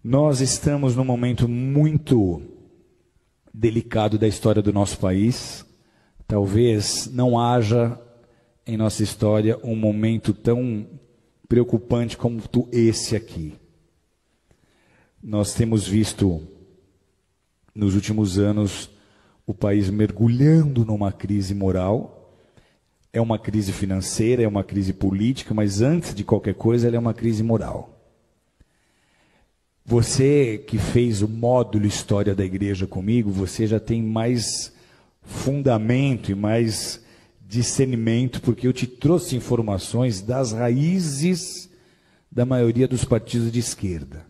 Nós estamos num momento muito delicado da história do nosso país. Talvez não haja em nossa história um momento tão preocupante como esse aqui. Nós temos visto, nos últimos anos, o país mergulhando numa crise moral. É uma crise financeira, é uma crise política, mas antes de qualquer coisa, ela é uma crise moral. Você que fez o módulo História da Igreja comigo, você já tem mais fundamento e mais discernimento, porque eu te trouxe informações das raízes da maioria dos partidos de esquerda.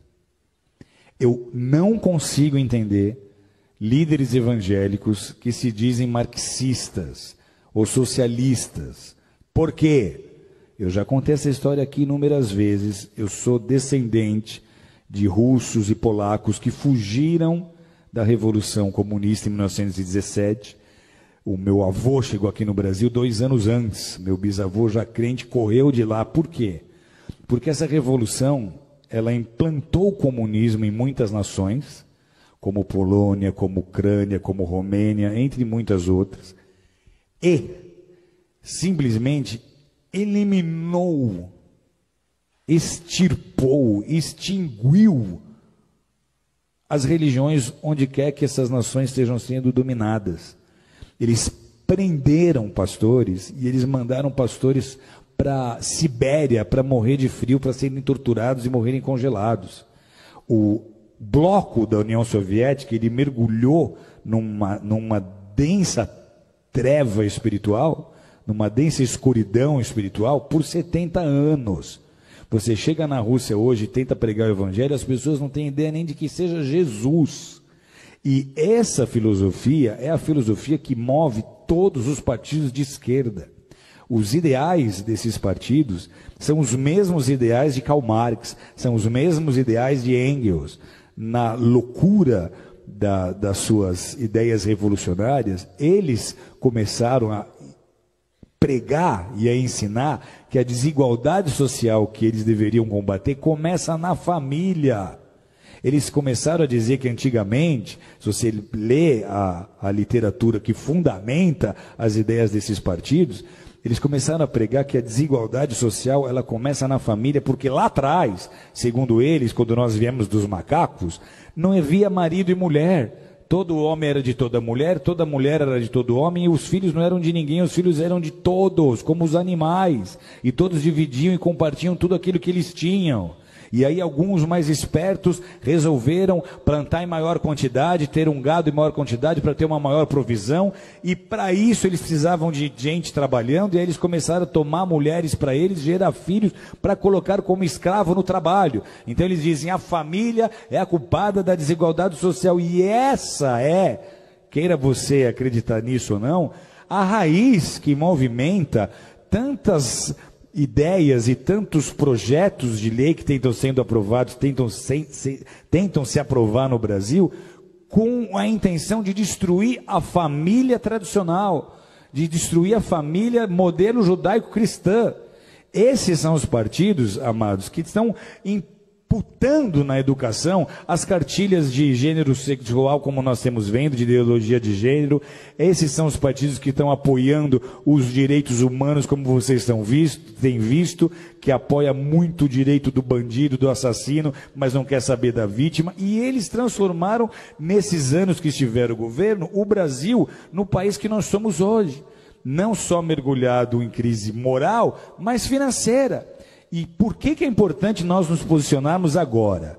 Eu não consigo entender líderes evangélicos que se dizem marxistas ou socialistas. Por quê? Eu já contei essa história aqui inúmeras vezes. Eu sou descendente de russos e polacos que fugiram da Revolução Comunista em 1917. O meu avô chegou aqui no Brasil 2 anos antes. Meu bisavô, já crente, correu de lá. Por quê? Porque essa revolução, ela implantou o comunismo em muitas nações, como Polônia, como Ucrânia, como Romênia, entre muitas outras, e simplesmente eliminou, extirpou, extinguiu as religiões onde quer que essas nações estejam sendo dominadas. Eles prenderam pastores e eles mandaram pastores para Sibéria para morrer de frio, para serem torturados e morrerem congelados. O bloco da União Soviética, ele mergulhou numa densa treva espiritual, numa densa escuridão espiritual por 70 anos. Você chega na Rússia hoje e tenta pregar o evangelho, as pessoas não têm ideia nem de que seja Jesus. E essa filosofia é a filosofia que move todos os partidos de esquerda. Os ideais desses partidos são os mesmos ideais de Karl Marx, são os mesmos ideais de Engels. Na loucura das suas ideias revolucionárias, eles começaram a pregar e a ensinar que a desigualdade social que eles deveriam combater começa na família. Eles começaram a dizer que antigamente, se você lê a literatura que fundamenta as ideias desses partidos, eles começaram a pregar que a desigualdade social, ela começa na família, porque lá atrás, segundo eles, quando nós viemos dos macacos, não havia marido e mulher. Todo homem era de toda mulher era de todo homem, e os filhos não eram de ninguém, os filhos eram de todos, como os animais. E todos dividiam e compartilham tudo aquilo que eles tinham. E aí alguns mais espertos resolveram plantar em maior quantidade, ter um gado em maior quantidade para ter uma maior provisão, e para isso eles precisavam de gente trabalhando, e aí eles começaram a tomar mulheres para eles, gerar filhos para colocar como escravo no trabalho. Então eles dizem, a família é a culpada da desigualdade social, e essa é, queira você acreditar nisso ou não, a raiz que movimenta tantas ideias e tantos projetos de lei que tentam sendo aprovados, tentam se aprovar no Brasil, com a intenção de destruir a família tradicional, de destruir a família modelo judaico-cristã. Esses são os partidos, amados, que estão imputando na educação as cartilhas de gênero sexual, como nós temos vendo, de ideologia de gênero. Esses são os partidos que estão apoiando os direitos humanos, como vocês têm visto, que apoia muito o direito do bandido, do assassino, mas não quer saber da vítima. E eles transformaram, nesses anos que estiveram o governo, o Brasil no país que nós somos hoje. Não só mergulhado em crise moral, mas financeira. E por que é importante nós nos posicionarmos agora?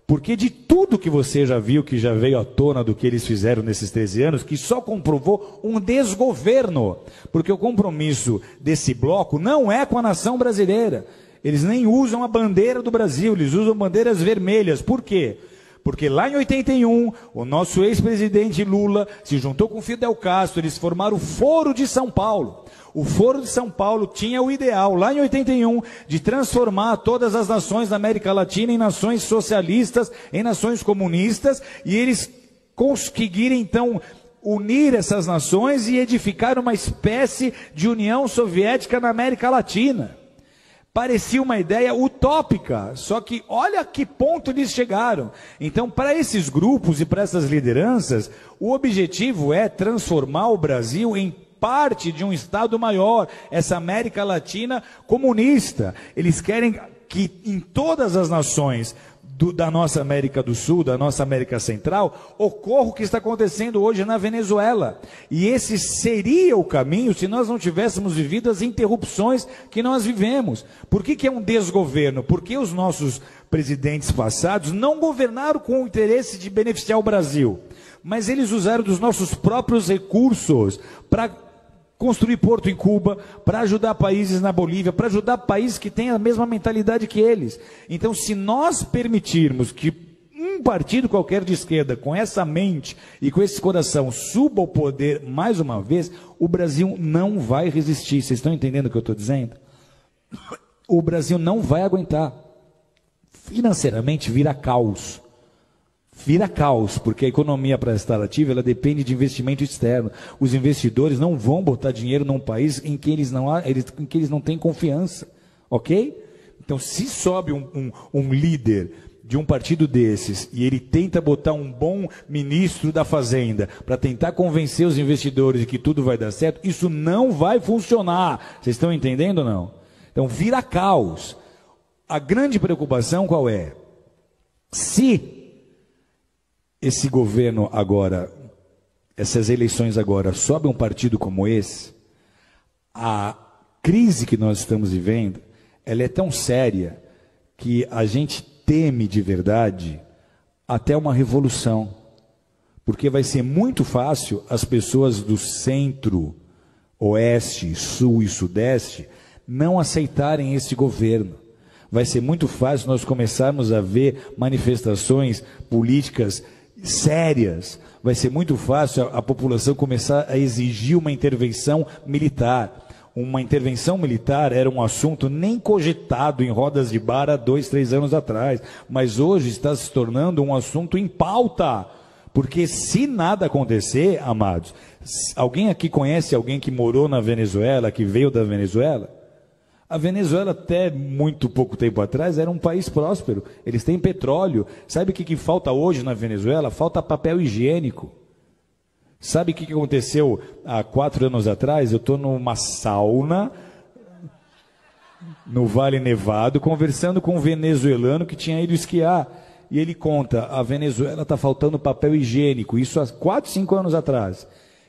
Porque de tudo que você já viu, que já veio à tona do que eles fizeram nesses 13 anos, que só comprovou um desgoverno. Porque o compromisso desse bloco não é com a nação brasileira. Eles nem usam a bandeira do Brasil, eles usam bandeiras vermelhas. Por quê? Porque lá em 81, o nosso ex-presidente Lula se juntou com Fidel Castro, eles formaram o Foro de São Paulo. O Foro de São Paulo tinha o ideal, lá em 81, de transformar todas as nações da América Latina em nações socialistas, em nações comunistas, e eles conseguiram então unir essas nações e edificar uma espécie de União Soviética na América Latina. Parecia uma ideia utópica, só que olha a que ponto eles chegaram. Então, para esses grupos e para essas lideranças, o objetivo é transformar o Brasil em parte de um Estado maior, essa América Latina comunista. Eles querem que em todas as nações da nossa América do Sul, da nossa América Central, ocorra o que está acontecendo hoje na Venezuela. E esse seria o caminho se nós não tivéssemos vivido as interrupções que nós vivemos. Por que é um desgoverno? Porque os nossos presidentes passados não governaram com o interesse de beneficiar o Brasil, mas eles usaram dos nossos próprios recursos para construir porto em Cuba, para ajudar países na Bolívia, para ajudar países que têm a mesma mentalidade que eles. Então, se nós permitirmos que um partido qualquer de esquerda, com essa mente e com esse coração, suba ao poder mais uma vez, o Brasil não vai resistir. Vocês estão entendendo o que eu estou dizendo? O Brasil não vai aguentar. Financeiramente vira caos. Vira caos, porque a economia para estar ativa, ela depende de investimento externo. Os investidores não vão botar dinheiro num país em que eles não têm confiança, ok? Então, se sobe um líder de um partido desses e ele tenta botar um bom ministro da Fazenda para tentar convencer os investidores de que tudo vai dar certo, isso não vai funcionar. Vocês estão entendendo ou não? Então, vira caos. A grande preocupação qual é? Se esse governo agora, essas eleições agora, sobe um partido como esse, a crise que nós estamos vivendo, ela é tão séria que a gente teme de verdade até uma revolução. Porque vai ser muito fácil as pessoas do centro, oeste, sul e sudeste não aceitarem esse governo. Vai ser muito fácil nós começarmos a ver manifestações políticas sérias. Vai ser muito fácil a população começar a exigir uma intervenção militar. Uma intervenção militar era um assunto nem cogitado em rodas de bar há 2, 3 anos atrás, mas hoje está se tornando um assunto em pauta, porque se nada acontecer, amados, alguém aqui conhece alguém que morou na Venezuela, que veio da Venezuela? A Venezuela, até muito pouco tempo atrás, era um país próspero. Eles têm petróleo. Sabe o que falta hoje na Venezuela? Falta papel higiênico. Sabe o que aconteceu há 4 anos atrás? Eu estou numa sauna, no Vale Nevado, conversando com um venezuelano que tinha ido esquiar. E ele conta, a Venezuela está faltando papel higiênico. Isso há 4, 5 anos atrás.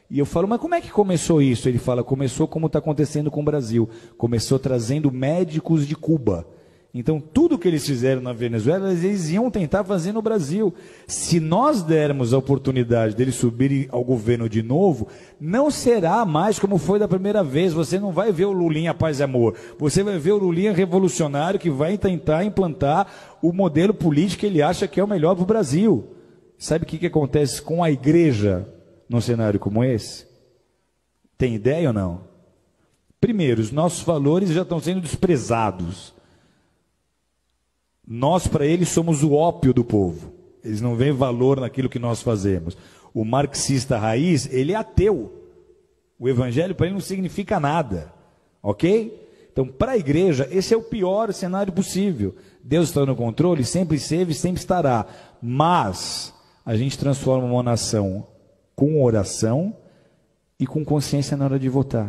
E eu falo, mas como é que começou isso? Ele fala, começou como está acontecendo com o Brasil. Começou trazendo médicos de Cuba. Então, tudo que eles fizeram na Venezuela, eles iam tentar fazer no Brasil. Se nós dermos a oportunidade deles subirem ao governo de novo, não será mais como foi da primeira vez. Você não vai ver o Lulinha paz e amor. Você vai ver o Lulinha revolucionário que vai tentar implantar o modelo político que ele acha que é o melhor para o Brasil. Sabe o que acontece com a igreja num cenário como esse? Tem ideia ou não? Primeiro, os nossos valores já estão sendo desprezados. Nós, para eles, somos o ópio do povo. Eles não veem valor naquilo que nós fazemos. O marxista raiz, ele é ateu. O evangelho para ele não significa nada. Ok? Então, para a igreja, esse é o pior cenário possível. Deus está no controle, sempre esteve, sempre estará. Mas a gente transforma uma nação com oração e com consciência na hora de votar.